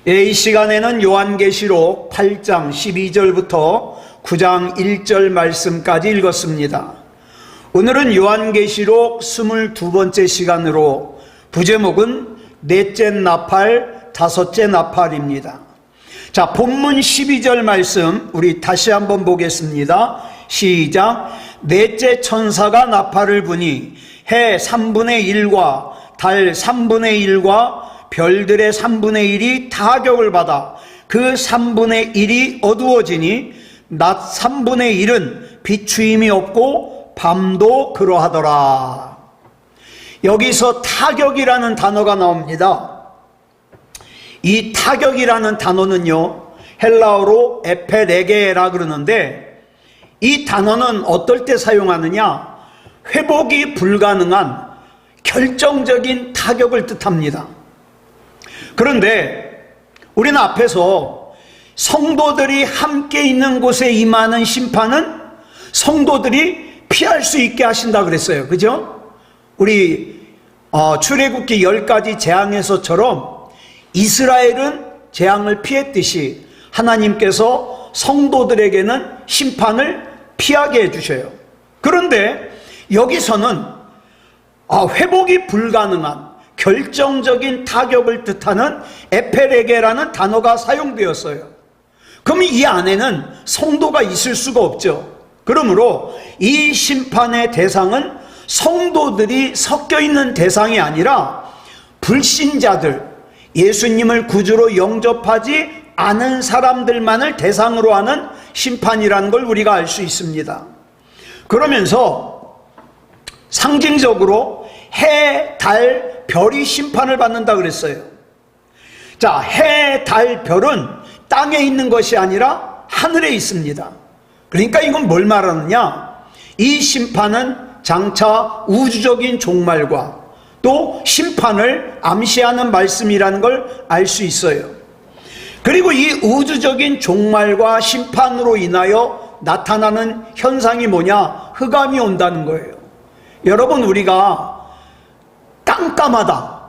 이 시간에는 요한계시록 8장 12절부터 9장 1절 말씀까지 읽었습니다. 오늘은 요한계시록 22번째 시간으로 부제목은 넷째 나팔, 다섯째 나팔입니다. 자, 본문 12절 말씀 우리 다시 한번 보겠습니다. 시작. 넷째 천사가 나팔을 부니 해 3분의 1과 달 3분의 1과 별들의 3분의 1이 타격을 받아 그 3분의 1이 어두워지니 낮 3분의 1은 비추임이 없고 밤도 그러하더라. 여기서 타격이라는 단어가 나옵니다. 이 타격이라는 단어는요, 헬라어로 에페레게라 그러는데, 이 단어는 어떨 때 사용하느냐? 회복이 불가능한 결정적인 타격을 뜻합니다. 그런데 우리는 앞에서 성도들이 함께 있는 곳에 임하는 심판은 성도들이 피할 수 있게 하신다 그랬어요. 그죠? 우리 출애굽기 10가지 재앙에서처럼 이스라엘은 재앙을 피했듯이 하나님께서 성도들에게는 심판을 피하게 해주셔요. 그런데 여기서는 회복이 불가능한 결정적인 타격을 뜻하는 에페레게라는 단어가 사용되었어요. 그럼 이 안에는 성도가 있을 수가 없죠. 그러므로 이 심판의 대상은 성도들이 섞여 있는 대상이 아니라 불신자들, 예수님을 구주로 영접하지 않은 사람들만을 대상으로 하는 심판이라는 걸 우리가 알 수 있습니다. 그러면서 상징적으로 해, 달, 별이 심판을 받는다 그랬어요. 자, 해, 달, 별은 땅에 있는 것이 아니라 하늘에 있습니다. 그러니까 이건 뭘 말하느냐? 이 심판은 장차 우주적인 종말과 또 심판을 암시하는 말씀이라는 걸 알 수 있어요. 그리고 이 우주적인 종말과 심판으로 인하여 나타나는 현상이 뭐냐? 흑암이 온다는 거예요. 여러분, 우리가 깜깜하다.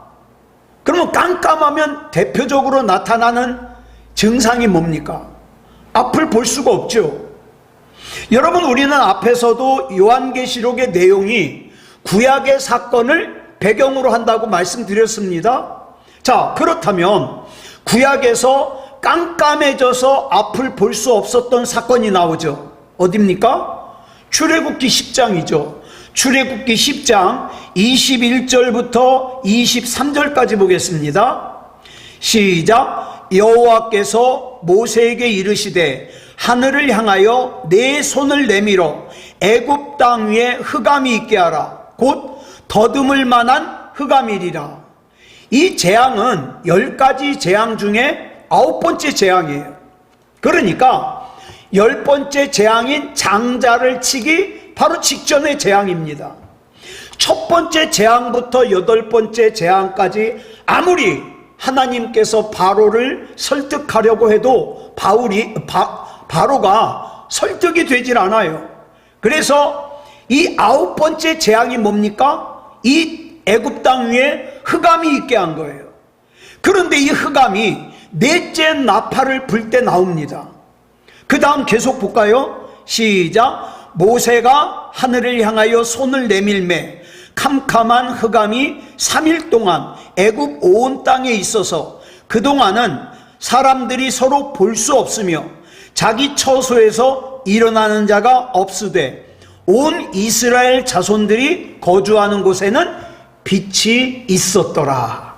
그러면 깜깜하면 대표적으로 나타나는 증상이 뭡니까? 앞을 볼 수가 없죠. 여러분, 우리는 앞에서도 요한계시록의 내용이 구약의 사건을 배경으로 한다고 말씀드렸습니다. 자, 그렇다면 구약에서 깜깜해져서 앞을 볼 수 없었던 사건이 나오죠. 어디입니까? 출애굽기 10장이죠. 출애굽기 10장 21절부터 23절까지 보겠습니다. 시작. 여호와께서 모세에게 이르시되 하늘을 향하여 내 손을 내밀어 애굽 땅 위에 흑암이 있게 하라. 곧 더듬을 만한 흑암이리라. 이 재앙은 10가지 재앙 중에 9번째 재앙이에요. 그러니까 10번째 재앙인 장자를 치기 바로 직전의 재앙입니다. 첫 번째 재앙부터 8번째 재앙까지 아무리 하나님께서 바로를 설득하려고 해도 바로가 설득이 되질 않아요. 그래서 이 9번째 재앙이 뭡니까? 이 애굽 땅 위에 흑암이 있게 한 거예요. 그런데 이 흑암이 넷째 나팔을 불 때 나옵니다. 그 다음 계속 볼까요? 시작. 모세가 하늘을 향하여 손을 내밀매 캄캄한 흑암이 3일 동안 애굽 온 땅에 있어서 그동안은 사람들이 서로 볼 수 없으며 자기 처소에서 일어나는 자가 없으되 온 이스라엘 자손들이 거주하는 곳에는 빛이 있었더라.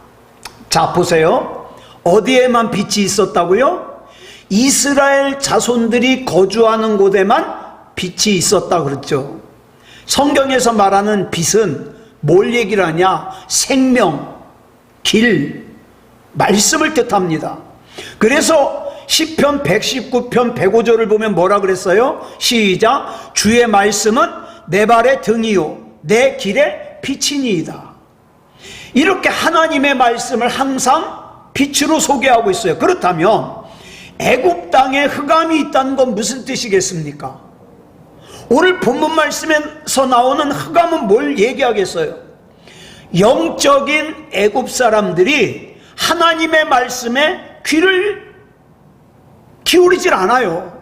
자, 보세요. 어디에만 빛이 있었다고요? 이스라엘 자손들이 거주하는 곳에만 빛이 있었다 그랬죠. 성경에서 말하는 빛은 뭘 얘기를 하냐? 생명, 길, 말씀을 뜻합니다. 그래서 시편 119편 105절을 보면 뭐라 그랬어요? 시작. 주의 말씀은 내 발의 등이요 내 길의 빛이니이다. 이렇게 하나님의 말씀을 항상 빛으로 소개하고 있어요. 그렇다면 애굽 땅에 흑암이 있다는 건 무슨 뜻이겠습니까? 오늘 본문 말씀에서 나오는 흑암은 뭘 얘기하겠어요? 영적인 애굽 사람들이 하나님의 말씀에 귀를 기울이질 않아요.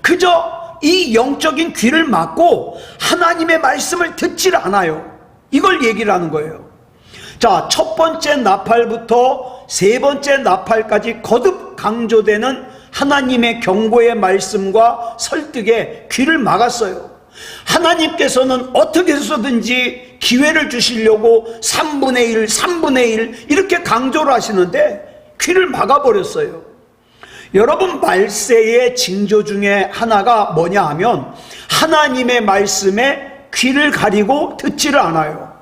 그저 이 영적인 귀를 막고 하나님의 말씀을 듣질 않아요. 이걸 얘기를 하는 거예요. 자, 첫 번째 나팔부터 세 번째 나팔까지 거듭 강조되는 하나님의 경고의 말씀과 설득에 귀를 막았어요. 하나님께서는 어떻게 해서든지 기회를 주시려고 3분의 1, 3분의 1 이렇게 강조를 하시는데 귀를 막아버렸어요. 여러분, 말세의 징조 중에 하나가 뭐냐 하면 하나님의 말씀에 귀를 가리고 듣지를 않아요.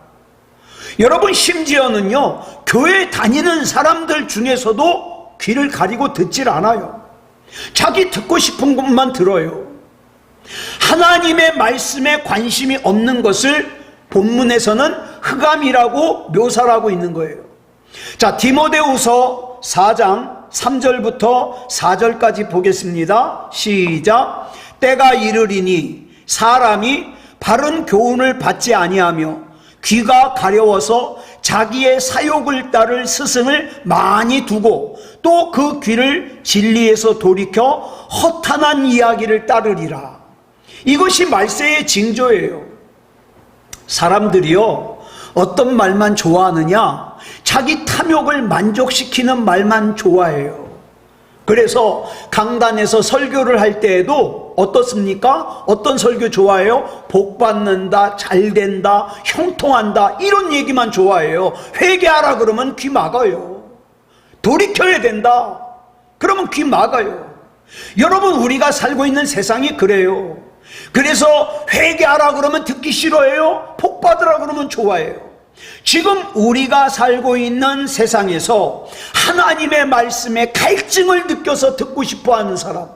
여러분, 심지어는요, 교회 다니는 사람들 중에서도 귀를 가리고 듣질 않아요. 자기 듣고 싶은 것만 들어요. 하나님의 말씀에 관심이 없는 것을 본문에서는 흑암이라고 묘사를 하고 있는 거예요. 자, 디모데후서 4장 3절부터 4절까지 보겠습니다. 시작. 때가 이르리니 사람이 바른 교훈을 받지 아니하며 귀가 가려워서 자기의 사욕을 따를 스승을 많이 두고 또 그 귀를 진리에서 돌이켜 허탄한 이야기를 따르리라. 이것이 말세의 징조예요. 사람들이요, 어떤 말만 좋아하느냐? 자기 탐욕을 만족시키는 말만 좋아해요. 그래서 강단에서 설교를 할 때에도 어떻습니까? 어떤 설교 좋아해요? 복 받는다, 잘 된다, 형통한다, 이런 얘기만 좋아해요. 회개하라 그러면 귀 막아요. 돌이켜야 된다 그러면 귀 막아요. 여러분, 우리가 살고 있는 세상이 그래요. 그래서 회개하라 그러면 듣기 싫어해요. 복 받으라 그러면 좋아해요. 지금 우리가 살고 있는 세상에서 하나님의 말씀에 갈증을 느껴서 듣고 싶어하는 사람,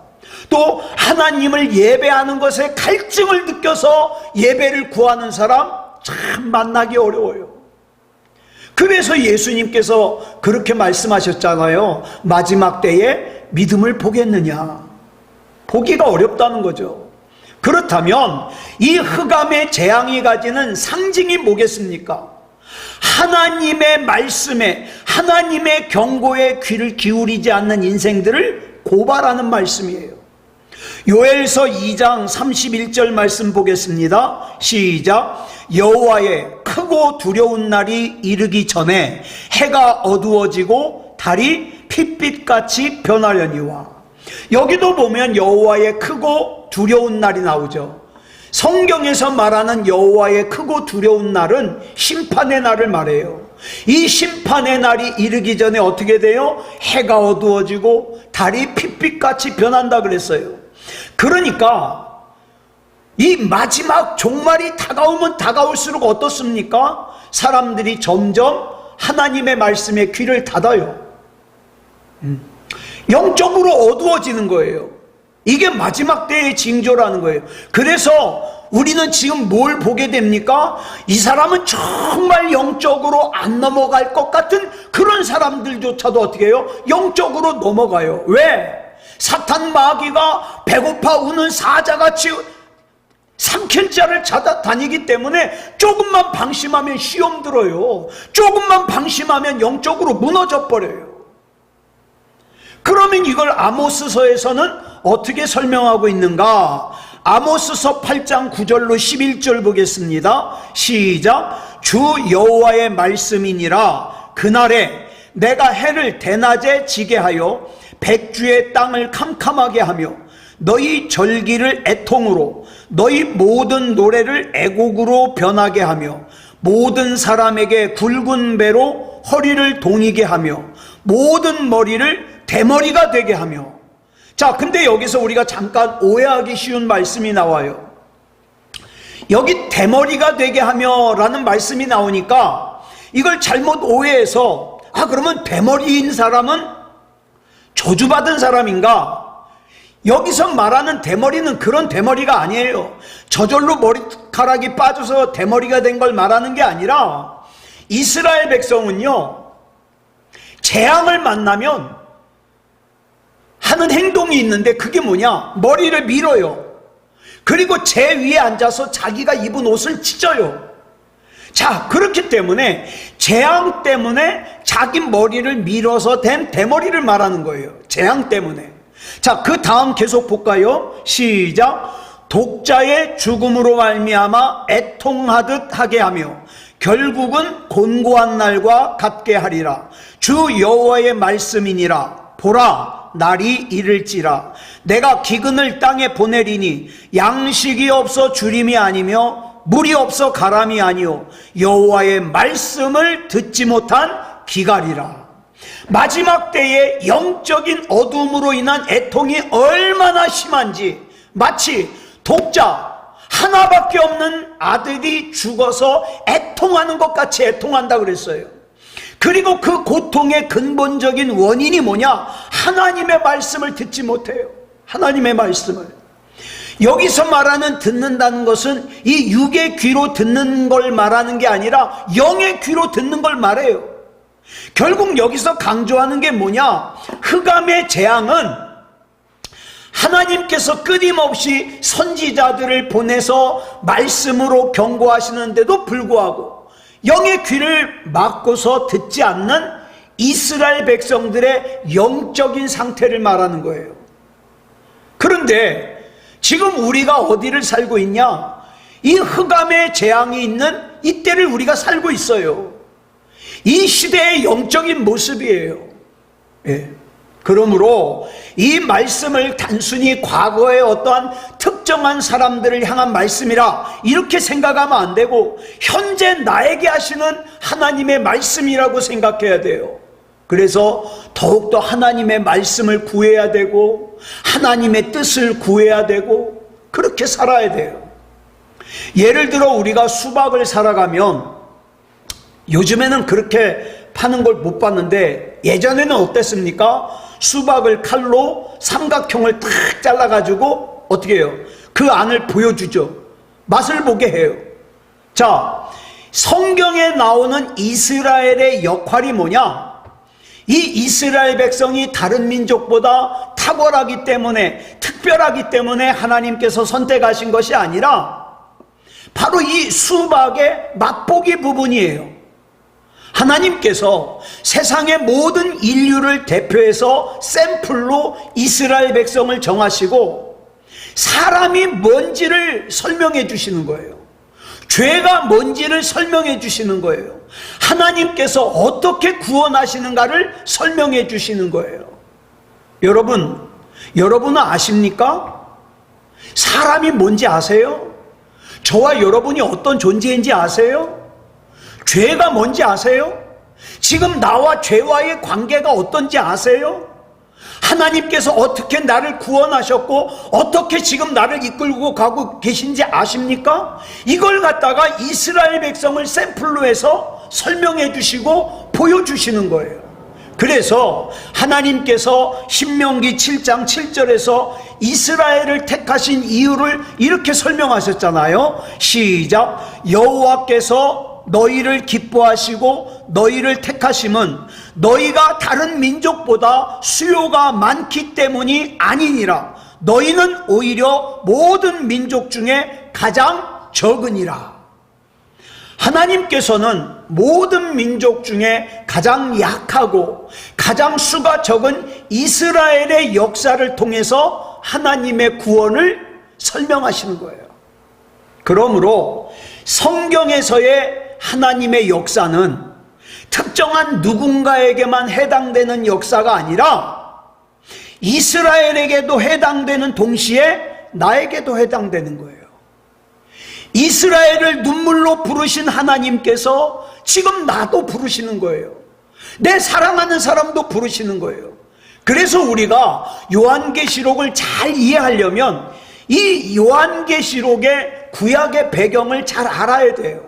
또 하나님을 예배하는 것에 갈증을 느껴서 예배를 구하는 사람 참 만나기 어려워요. 그래서 예수님께서 그렇게 말씀하셨잖아요. 마지막 때에 믿음을 보겠느냐? 보기가 어렵다는 거죠. 그렇다면 이 흑암의 재앙이 가지는 상징이 뭐겠습니까? 하나님의 말씀에, 하나님의 경고에 귀를 기울이지 않는 인생들을 고발하는 말씀이에요. 요엘서 2장 31절 말씀 보겠습니다. 시작. 여호와의 크고 두려운 날이 이르기 전에 해가 어두워지고 달이 핏빛같이 변하려니와. 여기도 보면 여호와의 크고 두려운 날이 나오죠. 성경에서 말하는 여호와의 크고 두려운 날은 심판의 날을 말해요. 이 심판의 날이 이르기 전에 어떻게 돼요? 해가 어두워지고 달이 핏빛같이 변한다 그랬어요. 그러니까 이 마지막 종말이 다가오면 다가올수록 어떻습니까? 사람들이 점점 하나님의 말씀에 귀를 닫아요. 영적으로 어두워지는 거예요. 이게 마지막 때의 징조라는 거예요. 그래서 우리는 지금 뭘 보게 됩니까? 이 사람은 정말 영적으로 안 넘어갈 것 같은 그런 사람들조차도 어떻게 해요? 영적으로 넘어가요. 왜? 사탄 마귀가 배고파 우는 사자같이 삼킬 자를 찾아다니기 때문에 조금만 방심하면 시험 들어요. 조금만 방심하면 영적으로 무너져 버려요. 그러면 이걸 아모스서에서는 어떻게 설명하고 있는가? 아모스서 8장 9절로 11절 보겠습니다. 시작. 주 여호와의 말씀이니라. 그날에 내가 해를 대낮에 지게 하여 백주의 땅을 캄캄하게 하며 너희 절기를 애통으로 너희 모든 노래를 애곡으로 변하게 하며 모든 사람에게 굵은 배로 허리를 동이게 하며 모든 머리를 대머리가 되게 하며. 자, 근데 여기서 우리가 잠깐 오해하기 쉬운 말씀이 나와요. 여기 대머리가 되게 하며 라는 말씀이 나오니까 이걸 잘못 오해해서 그러면 대머리인 사람은 저주받은 사람인가? 여기서 말하는 대머리는 그런 대머리가 아니에요. 저절로 머리카락이 빠져서 대머리가 된 걸 말하는 게 아니라 이스라엘 백성은요, 재앙을 만나면 하는 행동이 있는데 그게 뭐냐? 머리를 밀어요. 그리고 제 위에 앉아서 자기가 입은 옷을 찢어요. 자, 그렇기 때문에 재앙 때문에 자기 머리를 밀어서 된 대머리를 말하는 거예요. 재앙 때문에. 자, 그 다음 계속 볼까요? 시작. 독자의 죽음으로 말미암아 애통하듯 하게 하며 결국은 곤고한 날과 같게 하리라. 주 여호와의 말씀이니라. 보라, 날이 이를지라. 내가 기근을 땅에 보내리니 양식이 없어 주림이 아니며 물이 없어 가람이 아니요 여호와의 말씀을 듣지 못한 기갈이라. 마지막 때에 영적인 어둠으로 인한 애통이 얼마나 심한지 마치 독자 하나밖에 없는 아들이 죽어서 애통하는 것 같이 애통한다 그랬어요. 그리고 그 고통의 근본적인 원인이 뭐냐? 하나님의 말씀을 듣지 못해요. 하나님의 말씀을. 여기서 말하는 듣는다는 것은 이 육의 귀로 듣는 걸 말하는 게 아니라 영의 귀로 듣는 걸 말해요. 결국 여기서 강조하는 게 뭐냐? 흑암의 재앙은 하나님께서 끊임없이 선지자들을 보내서 말씀으로 경고하시는데도 불구하고 영의 귀를 막고서 듣지 않는 이스라엘 백성들의 영적인 상태를 말하는 거예요. 그런데 지금 우리가 어디를 살고 있냐? 이 흑암의 재앙이 있는 이때를 우리가 살고 있어요. 이 시대의 영적인 모습이에요. 예. 그러므로 이 말씀을 단순히 과거의 어떠한 특정한 사람들을 향한 말씀이라 이렇게 생각하면 안 되고 현재 나에게 하시는 하나님의 말씀이라고 생각해야 돼요. 그래서 더욱더 하나님의 말씀을 구해야 되고 하나님의 뜻을 구해야 되고 그렇게 살아야 돼요. 예를 들어 우리가 수박을 사러 가면 요즘에는 그렇게 파는 걸 못 봤는데 예전에는 어땠습니까? 수박을 칼로 삼각형을 탁 잘라가지고 어떻게 해요? 그 안을 보여주죠. 맛을 보게 해요. 자, 성경에 나오는 이스라엘의 역할이 뭐냐? 이 이스라엘 백성이 다른 민족보다 탁월하기 때문에 특별하기 때문에 하나님께서 선택하신 것이 아니라 바로 이 수박의 맛보기 부분이에요. 하나님께서 세상의 모든 인류를 대표해서 샘플로 이스라엘 백성을 정하시고 사람이 뭔지를 설명해 주시는 거예요. 죄가 뭔지를 설명해 주시는 거예요. 하나님께서 어떻게 구원하시는가를 설명해 주시는 거예요. 여러분은 아십니까? 사람이 뭔지 아세요? 저와 여러분이 어떤 존재인지 아세요? 죄가 뭔지 아세요? 지금 나와 죄와의 관계가 어떤지 아세요? 하나님께서 어떻게 나를 구원하셨고 어떻게 지금 나를 이끌고 가고 계신지 아십니까? 이걸 갖다가 이스라엘 백성을 샘플로 해서 설명해 주시고 보여주시는 거예요. 그래서 하나님께서 신명기 7장 7절에서 이스라엘을 택하신 이유를 이렇게 설명하셨잖아요. 시작. 여호와께서 너희를 기뻐하시고 너희를 택하심은 너희가 다른 민족보다 수요가 많기 때문이 아니니라. 너희는 오히려 모든 민족 중에 가장 적으니라. 하나님께서는 모든 민족 중에 가장 약하고 가장 수가 적은 이스라엘의 역사를 통해서 하나님의 구원을 설명하시는 거예요. 그러므로 성경에서의 하나님의 역사는 특정한 누군가에게만 해당되는 역사가 아니라 이스라엘에게도 해당되는 동시에 나에게도 해당되는 거예요. 이스라엘을 눈물로 부르신 하나님께서 지금 나도 부르시는 거예요. 내 사랑하는 사람도 부르시는 거예요. 그래서 우리가 요한계시록을 잘 이해하려면 이 요한계시록의 구약의 배경을 잘 알아야 돼요.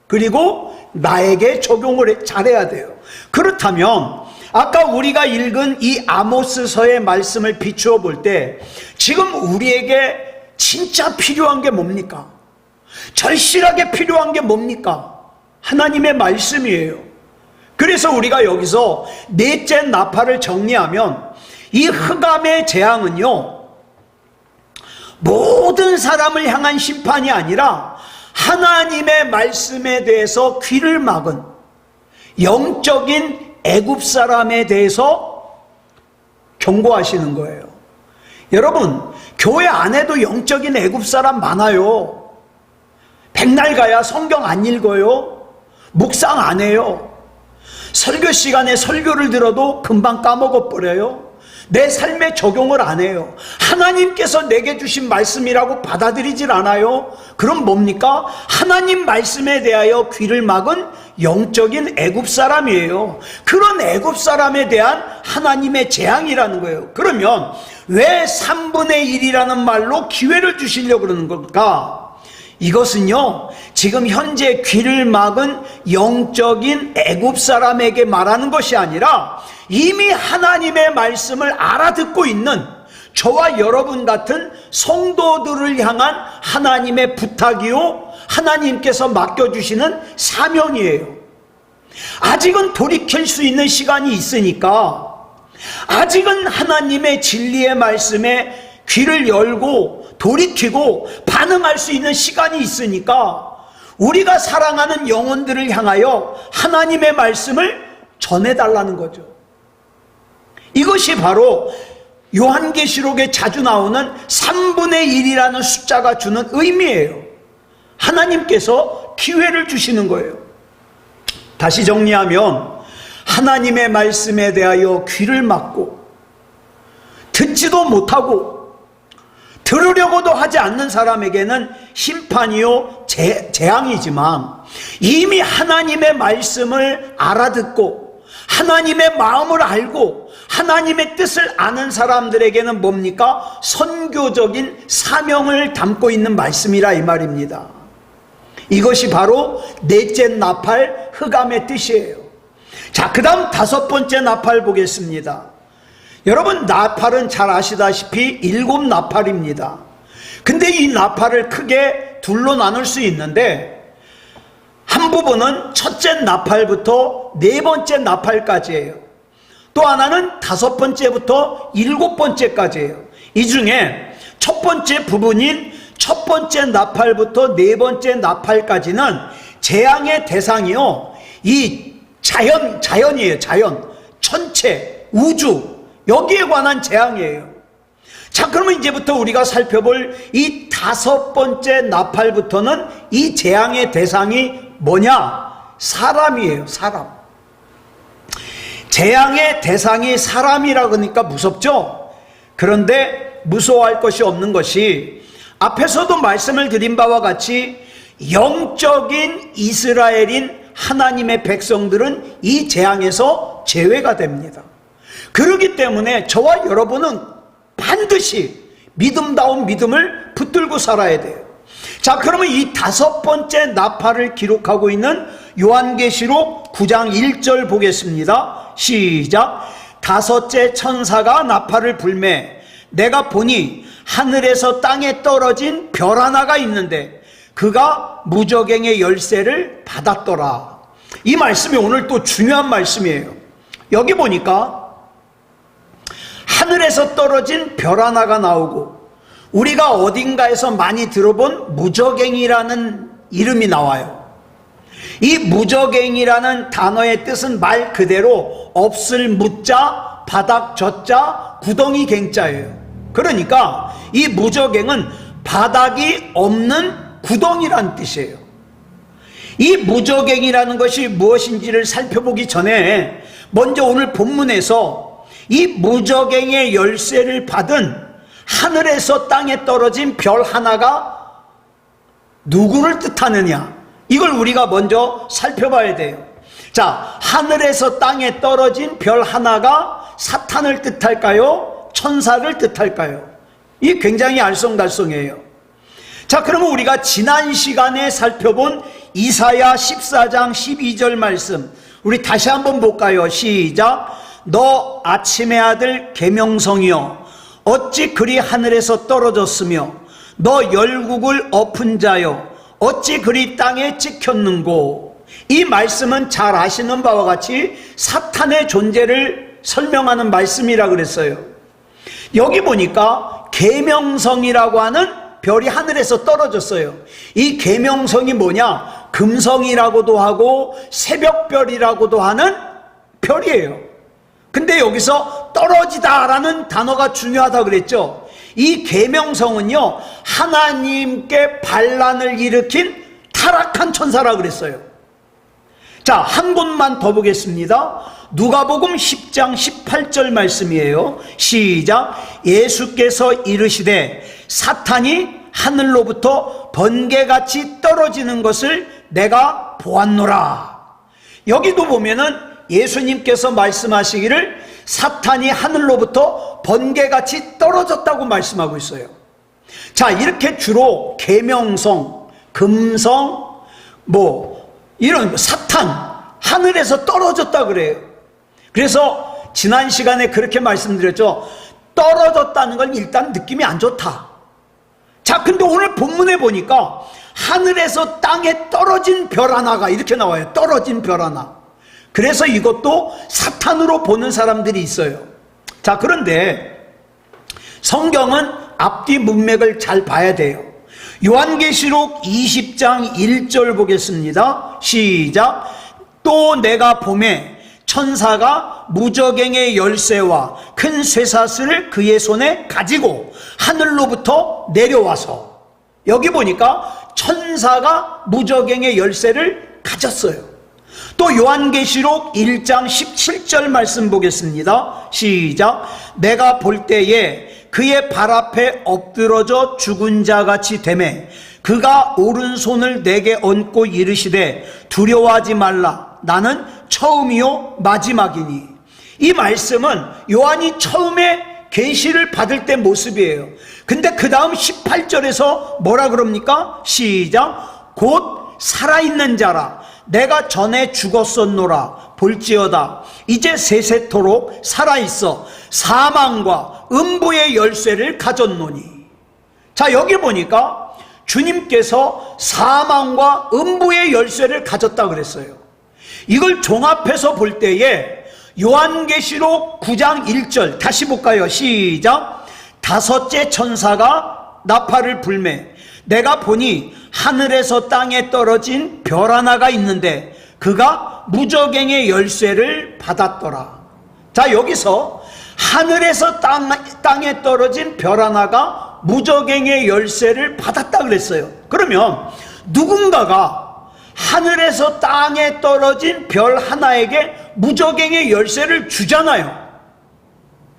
그리고 나에게 적용을 잘해야 돼요. 그렇다면 아까 우리가 읽은 이 아모스서의 말씀을 비추어 볼 때 지금 우리에게 진짜 필요한 게 뭡니까? 절실하게 필요한 게 뭡니까? 하나님의 말씀이에요. 그래서 우리가 여기서 넷째 나팔을 정리하면 이 흑암의 재앙은요 모든 사람을 향한 심판이 아니라 하나님의 말씀에 대해서 귀를 막은 영적인 애굽 사람에 대해서 경고하시는 거예요. 여러분, 교회 안에도 영적인 애굽 사람 많아요. 백날 가야 성경 안 읽어요. 묵상 안 해요. 설교 시간에 설교를 들어도 금방 까먹어버려요. 내 삶에 적용을 안 해요. 하나님께서 내게 주신 말씀이라고 받아들이질 않아요. 그럼 뭡니까? 하나님 말씀에 대하여 귀를 막은 영적인 애굽 사람이에요. 그런 애굽 사람에 대한 하나님의 재앙이라는 거예요. 그러면 왜 3분의 1이라는 말로 기회를 주시려고 그러는 걸까? 이것은요, 지금 현재 귀를 막은 영적인 애굽 사람에게 말하는 것이 아니라 이미 하나님의 말씀을 알아듣고 있는 저와 여러분 같은 성도들을 향한 하나님의 부탁이요, 하나님께서 맡겨주시는 사명이에요. 아직은 돌이킬 수 있는 시간이 있으니까, 아직은 하나님의 진리의 말씀에 귀를 열고 돌이키고 반응할 수 있는 시간이 있으니까 우리가 사랑하는 영혼들을 향하여 하나님의 말씀을 전해달라는 거죠. 이것이 바로 요한계시록에 자주 나오는 3분의 1이라는 숫자가 주는 의미예요. 하나님께서 기회를 주시는 거예요. 다시 정리하면 하나님의 말씀에 대하여 귀를 막고 듣지도 못하고 들으려고도 하지 않는 사람에게는 심판이요 재앙이지만, 이미 하나님의 말씀을 알아듣고 하나님의 마음을 알고 하나님의 뜻을 아는 사람들에게는 뭡니까? 선교적인 사명을 담고 있는 말씀이라 이 말입니다. 이것이 바로 넷째 나팔 흑암의 뜻이에요. 자, 그 다음 5번째 나팔 보겠습니다. 여러분, 나팔은 잘 아시다시피 7 나팔입니다. 근데 이 나팔을 크게 둘로 나눌 수 있는데, 한 부분은 첫째 나팔부터 4번째 나팔까지예요. 또 하나는 5번째부터 7번째까지예요. 이 중에 첫 번째 부분인 첫 번째 나팔부터 4번째 나팔까지는 재앙의 대상이요, 이 자연이에요. 자연, 천체, 우주, 여기에 관한 재앙이에요. 자, 그러면 이제부터 우리가 살펴볼 이 5번째 나팔부터는 이 재앙의 대상이 뭐냐? 사람이에요. 사람. 재앙의 대상이 사람이라 그러니까 무섭죠? 그런데 무서워할 것이 없는 것이, 앞에서도 말씀을 드린 바와 같이 영적인 이스라엘인 하나님의 백성들은 이 재앙에서 제외가 됩니다. 그렇기 때문에 저와 여러분은 반드시 믿음다운 믿음을 붙들고 살아야 돼요. 자, 그러면 이 5번째 나팔을 기록하고 있는 요한계시록 9장 1절 보겠습니다. 시작. 5째 천사가 나팔을 불매 내가 보니 하늘에서 땅에 떨어진 별 하나가 있는데 그가 무저갱의 열쇠를 받았더라. 이 말씀이 오늘 또 중요한 말씀이에요. 여기 보니까 하늘에서 떨어진 별 하나가 나오고, 우리가 어딘가에서 많이 들어본 무저갱이라는 이름이 나와요. 이 무저갱이라는 단어의 뜻은 말 그대로 없을 무자, 바닥 젖자, 구덩이 갱자예요. 그러니까 이 무저갱은 바닥이 없는 구덩이란 뜻이에요. 이 무저갱이라는 것이 무엇인지를 살펴보기 전에 먼저 오늘 본문에서 이 무저갱의 열쇠를 받은 하늘에서 땅에 떨어진 별 하나가 누구를 뜻하느냐, 이걸 우리가 먼저 살펴봐야 돼요. 자, 하늘에서 땅에 떨어진 별 하나가 사탄을 뜻할까요? 천사를 뜻할까요? 이게 굉장히 알쏭달쏭해요. 자, 그러면 우리가 지난 시간에 살펴본 이사야 14장 12절 말씀 우리 다시 한번 볼까요? 시작. 너 아침의 아들 계명성이여 어찌 그리 하늘에서 떨어졌으며 너 열국을 엎은 자여 어찌 그리 땅에 찍혔는고. 이 말씀은 잘 아시는 바와 같이 사탄의 존재를 설명하는 말씀이라 그랬어요. 여기 보니까 계명성이라고 하는 별이 하늘에서 떨어졌어요. 이 계명성이 뭐냐? 금성이라고도 하고 새벽별이라고도 하는 별이에요. 근데 여기서 떨어지다라는 단어가 중요하다고 그랬죠. 이 계명성은요, 하나님께 반란을 일으킨 타락한 천사라고 그랬어요. 자, 한 곳만 더 보겠습니다. 누가복음 10장 18절 말씀이에요. 시작. 예수께서 이르시되 사탄이 하늘로부터 번개같이 떨어지는 것을 내가 보았노라. 여기도 보면은 예수님께서 말씀하시기를 사탄이 하늘로부터 번개같이 떨어졌다고 말씀하고 있어요. 자, 이렇게 주로 계명성, 금성, 이런 사탄, 하늘에서 떨어졌다 그래요. 그래서 지난 시간에 그렇게 말씀드렸죠. 떨어졌다는 건 일단 느낌이 안 좋다. 자, 근데 오늘 본문에 보니까 하늘에서 땅에 떨어진 별 하나가 이렇게 나와요. 떨어진 별 하나. 그래서 이것도 사탄으로 보는 사람들이 있어요. 자, 그런데 성경은 앞뒤 문맥을 잘 봐야 돼요. 요한계시록 20장 1절 보겠습니다. 시작. 또 내가 보매 천사가 무저갱의 열쇠와 큰 쇠사슬을 그의 손에 가지고 하늘로부터 내려와서, 여기 보니까 천사가 무저갱의 열쇠를 가졌어요. 또 요한계시록 1장 17절 말씀 보겠습니다. 시작. 내가 볼 때에 그의 발 앞에 엎드러져 죽은 자같이 되매 그가 오른손을 내게 얹고 이르시되 두려워하지 말라. 나는 처음이요 마지막이니. 이 말씀은 요한이 처음에 계시를 받을 때 모습이에요. 근데 그 다음 18절에서 뭐라 그럽니까? 시작. 곧 살아있는 자라. 내가 전에 죽었었노라. 볼지어다 이제 세세토록 살아있어 사망과 음부의 열쇠를 가졌노니. 자, 여기 보니까 주님께서 사망과 음부의 열쇠를 가졌다 그랬어요. 이걸 종합해서 볼 때에 요한계시록 9장 1절 다시 볼까요? 시작. 다섯째 천사가 나팔을 불매 내가 보니 하늘에서 땅에 떨어진 별 하나가 있는데 그가 무저갱의 열쇠를 받았더라. 자, 여기서 하늘에서 땅에 떨어진 별 하나가 무저갱의 열쇠를 받았다 그랬어요. 그러면 누군가가 하늘에서 땅에 떨어진 별 하나에게 무저갱의 열쇠를 주잖아요.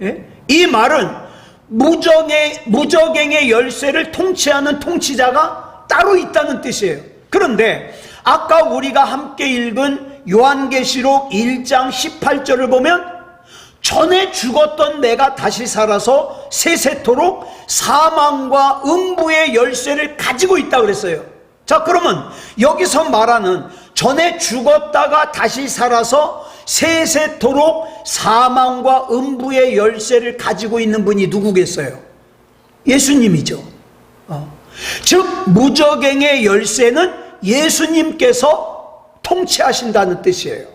예? 이 말은 무저갱의 열쇠를 통치하는 통치자가 따로 있다는 뜻이에요. 그런데 아까 우리가 함께 읽은 요한계시록 1장 18절을 보면 전에 죽었던 내가 다시 살아서 세세토록 사망과 음부의 열쇠를 가지고 있다고 그랬어요. 자, 그러면 여기서 말하는 전에 죽었다가 다시 살아서 세세토록 사망과 음부의 열쇠를 가지고 있는 분이 누구겠어요? 예수님이죠. 즉 무저갱의 열쇠는 예수님께서 통치하신다는 뜻이에요.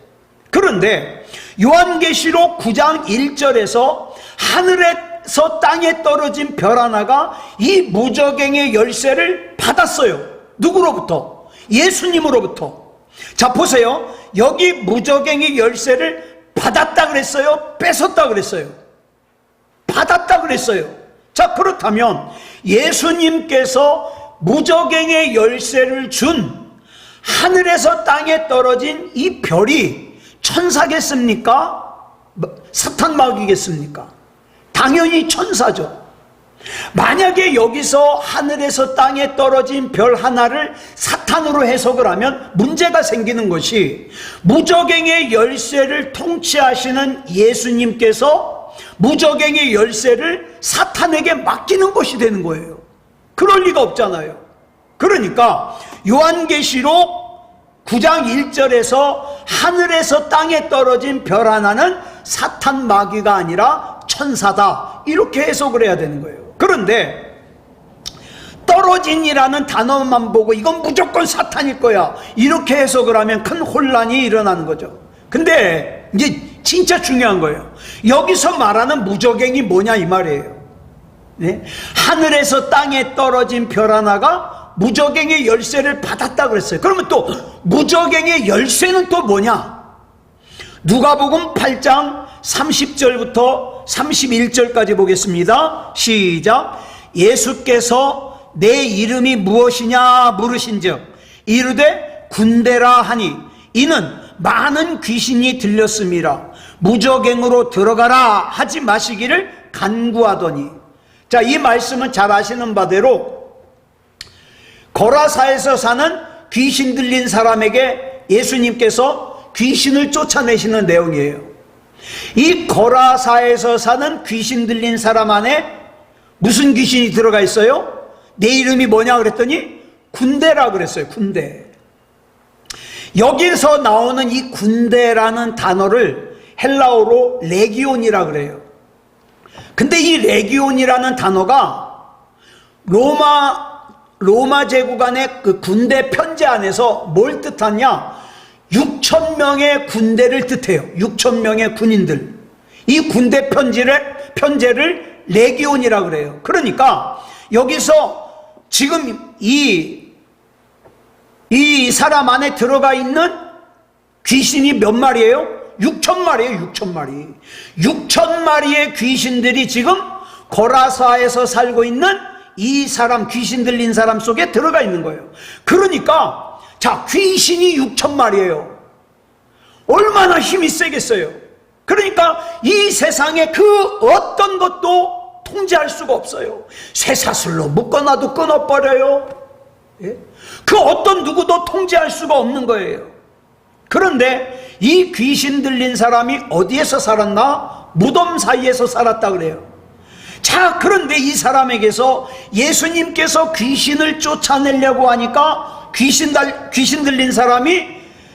그런데 요한계시록 9장 1절에서 하늘에서 땅에 떨어진 별 하나가 이 무저갱의 열쇠를 받았어요. 누구로부터? 예수님으로부터. 자, 보세요. 여기 무저갱의 열쇠를 받았다 그랬어요? 뺏었다 그랬어요? 받았다 그랬어요. 자, 그렇다면 예수님께서 무저갱의 열쇠를 준 하늘에서 땅에 떨어진 이 별이 천사겠습니까? 사탄 마귀겠습니까? 당연히 천사죠. 만약에 여기서 하늘에서 땅에 떨어진 별 하나를 사탄으로 해석을 하면 문제가 생기는 것이, 무저갱의 열쇠를 통치하시는 예수님께서 무저갱의 열쇠를 사탄에게 맡기는 것이 되는 거예요. 그럴 리가 없잖아요. 그러니까 요한계시록 9장 1절에서 하늘에서 땅에 떨어진 별 하나는 사탄 마귀가 아니라 천사다, 이렇게 해석을 해야 되는 거예요. 그런데 떨어진이라는 단어만 보고 이건 무조건 사탄일 거야, 이렇게 해석을 하면 큰 혼란이 일어나는 거죠. 근데 이제 진짜 중요한 거예요. 여기서 말하는 무저갱이 뭐냐 이 말이에요. 네? 하늘에서 땅에 떨어진 별 하나가 무저갱의 열쇠를 받았다 그랬어요. 그러면 또 무저갱의 열쇠는 또 뭐냐? 누가복음 8장 30절부터 31절까지 보겠습니다. 시작. 예수께서 내 이름이 무엇이냐 물으신즉 이르되 군대라 하니 이는 많은 귀신이 들렸음이라. 무저갱으로 들어가라 하지 마시기를 간구하더니. 자, 이 말씀은 잘 아시는 바대로 거라사에서 사는 귀신 들린 사람에게 예수님께서 귀신을 쫓아내시는 내용이에요. 이 거라사에서 사는 귀신 들린 사람 안에 무슨 귀신이 들어가 있어요? 내 이름이 뭐냐 그랬더니 군대라 그랬어요. 군대. 여기서 나오는 이 군대라는 단어를 헬라어로 레기온이라 그래요. 근데 이 레기온이라는 단어가 로마 제국 안에 그 군대 편제 안에서 뭘 뜻하냐? 6,000명의 군대를 뜻해요. 6,000명의 군인들. 이 군대 편제를 레기온이라 그래요. 그러니까 여기서 지금 이 사람 안에 들어가 있는 귀신이 몇 마리예요? 6,000마리예요. 6,000마리. 6,000마리의 귀신들이 지금 거라사에서 살고 있는 이 사람, 귀신 들린 사람 속에 들어가 있는 거예요. 그러니까 자, 귀신이 6,000마리예요. 얼마나 힘이 세겠어요. 그러니까 이 세상에 그 어떤 것도 통제할 수가 없어요. 쇠사슬로 묶어놔도 끊어버려요. 예? 그 어떤 누구도 통제할 수가 없는 거예요. 그런데 이 귀신 들린 사람이 어디에서 살았나? 무덤 사이에서 살았다 그래요. 자, 그런데 이 사람에게서 예수님께서 귀신을 쫓아내려고 하니까 귀신 들린 사람이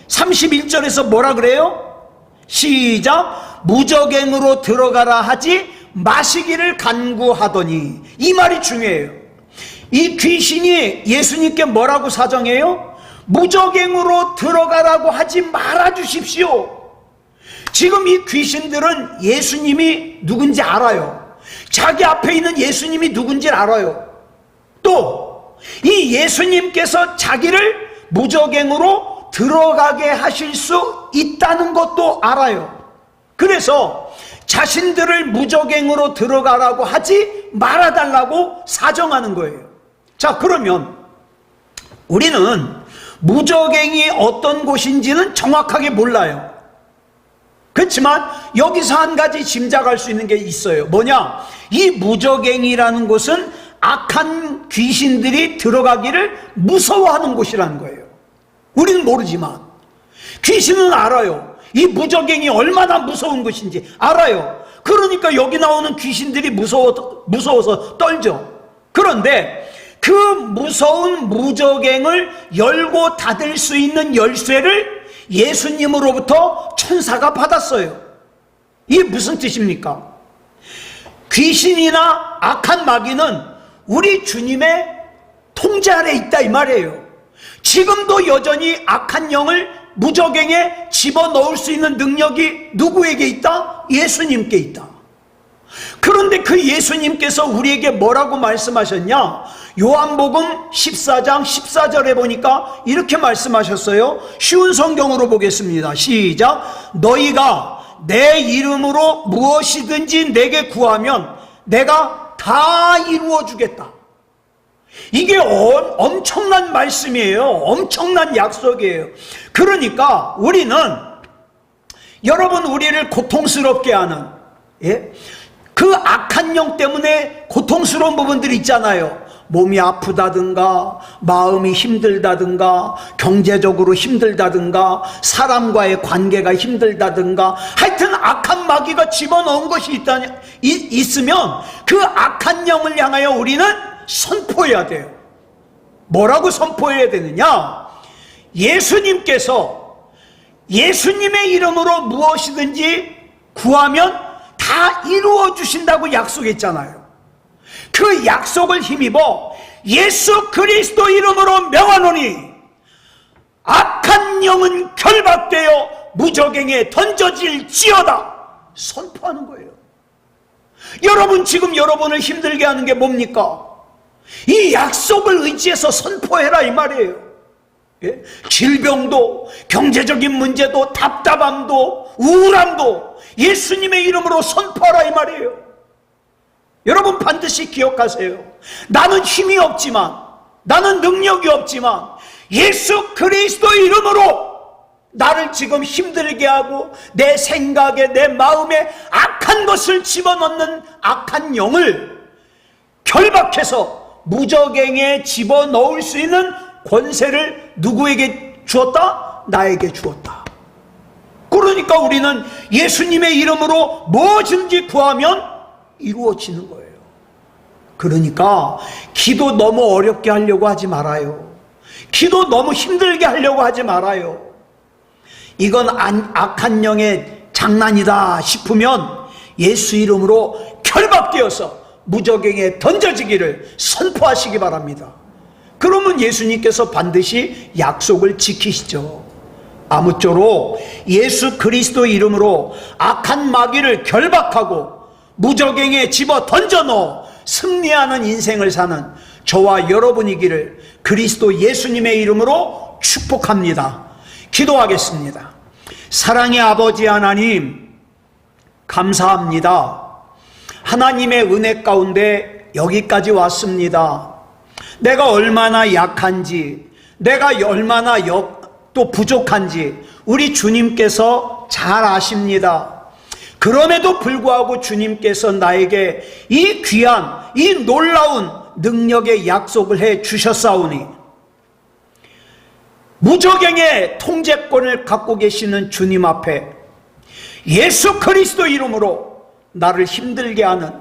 31절에서 뭐라 그래요? 시작. 무저갱으로 들어가라 하지 마시기를 간구하더니. 이 말이 중요해요. 이 귀신이 예수님께 뭐라고 사정해요? 무저갱으로 들어가라고 하지 말아 주십시오. 지금 이 귀신들은 예수님이 누군지 알아요. 자기 앞에 있는 예수님이 누군지 알아요. 또 이 예수님께서 자기를 무저갱으로 들어가게 하실 수 있다는 것도 알아요. 그래서 자신들을 무저갱으로 들어가라고 하지 말아달라고 사정하는 거예요. 자, 그러면 우리는 무저갱이 어떤 곳인지는 정확하게 몰라요. 그렇지만 여기서 한 가지 짐작할 수 있는 게 있어요. 뭐냐? 이 무저갱이라는 곳은 악한 귀신들이 들어가기를 무서워하는 곳이라는 거예요. 우리는 모르지만 귀신은 알아요. 이 무저갱이 얼마나 무서운 곳인지 알아요. 그러니까 여기 나오는 귀신들이 무서워서 떨죠. 그런데 그 무서운 무저갱을 열고 닫을 수 있는 열쇠를 예수님으로부터 천사가 받았어요. 이게 무슨 뜻입니까? 귀신이나 악한 마귀는 우리 주님의 통제 아래 있다 이 말이에요. 지금도 여전히 악한 영을 무저갱에 집어넣을 수 있는 능력이 누구에게 있다? 예수님께 있다. 그런데 그 예수님께서 우리에게 뭐라고 말씀하셨냐? 요한복음 14장 14절에 보니까 이렇게 말씀하셨어요. 쉬운 성경으로 보겠습니다. 시작. 너희가 내 이름으로 무엇이든지 내게 구하면 내가 다 이루어 주겠다. 이게 엄청난 말씀이에요. 엄청난 약속이에요. 그러니까 우리는 여러분 우리를 고통스럽게 하는 그 악한 영 때문에 고통스러운 부분들이 있잖아요. 몸이 아프다든가 마음이 힘들다든가 경제적으로 힘들다든가 사람과의 관계가 힘들다든가 하여튼 악한 마귀가 집어넣은 것이 있으면 그 악한 영을 향하여 우리는 선포해야 돼요. 뭐라고 선포해야 되느냐? 예수님께서 예수님의 이름으로 무엇이든지 구하면 다 이루어 주신다고 약속했잖아요. 그 약속을 힘입어 예수 그리스도 이름으로 명하노니 악한 영은 결박되어 무저갱에 던져질지어다 선포하는 거예요. 여러분, 지금 여러분을 힘들게 하는 게 뭡니까? 이 약속을 의지해서 선포해라 이 말이에요. 예? 질병도, 경제적인 문제도, 답답함도, 우울함도 예수님의 이름으로 선포하라 이 말이에요. 여러분 반드시 기억하세요. 나는 힘이 없지만, 나는 능력이 없지만 예수 그리스도 이름으로 나를 지금 힘들게 하고 내 생각에, 내 마음에 악한 것을 집어넣는 악한 영을 결박해서 무저갱에 집어넣을 수 있는 권세를 누구에게 주었다? 나에게 주었다. 그러니까 우리는 예수님의 이름으로 무엇인지 구하면 이루어지는 거예요. 그러니까 기도 너무 어렵게 하려고 하지 말아요. 기도 너무 힘들게 하려고 하지 말아요. 이건 악한 영의 장난이다 싶으면 예수 이름으로 결박되어서 무저갱에 던져지기를 선포하시기 바랍니다. 그러면 예수님께서 반드시 약속을 지키시죠. 아무쪼록 예수 그리스도 이름으로 악한 마귀를 결박하고 무저갱에 집어 던져넣어 승리하는 인생을 사는 저와 여러분이기를 그리스도 예수님의 이름으로 축복합니다. 기도하겠습니다. 사랑의 아버지 하나님, 감사합니다. 하나님의 은혜 가운데 여기까지 왔습니다. 내가 얼마나 약한지, 내가 얼마나 또 부족한지 우리 주님께서 잘 아십니다. 그럼에도 불구하고 주님께서 나에게 이 귀한, 이 놀라운 능력의 약속을 해 주셨사오니 무저갱의 통제권을 갖고 계시는 주님 앞에 예수 그리스도 이름으로 나를 힘들게 하는,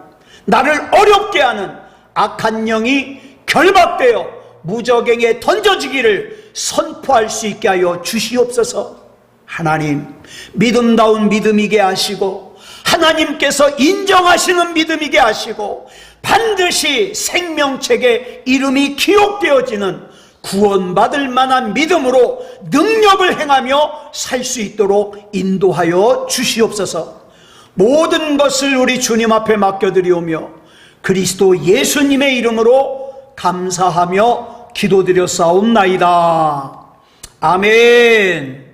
나를 어렵게 하는 악한 영이 결박되어 무저갱에 던져지기를 선포할 수 있게 하여 주시옵소서. 하나님, 믿음다운 믿음이게 하시고 하나님께서 인정하시는 믿음이게 하시고 반드시 생명책에 이름이 기록되어지는 구원받을 만한 믿음으로 능력을 행하며 살 수 있도록 인도하여 주시옵소서. 모든 것을 우리 주님 앞에 맡겨드리오며 그리스도 예수님의 이름으로 감사하며 기도드렸사옵나이다. 아멘.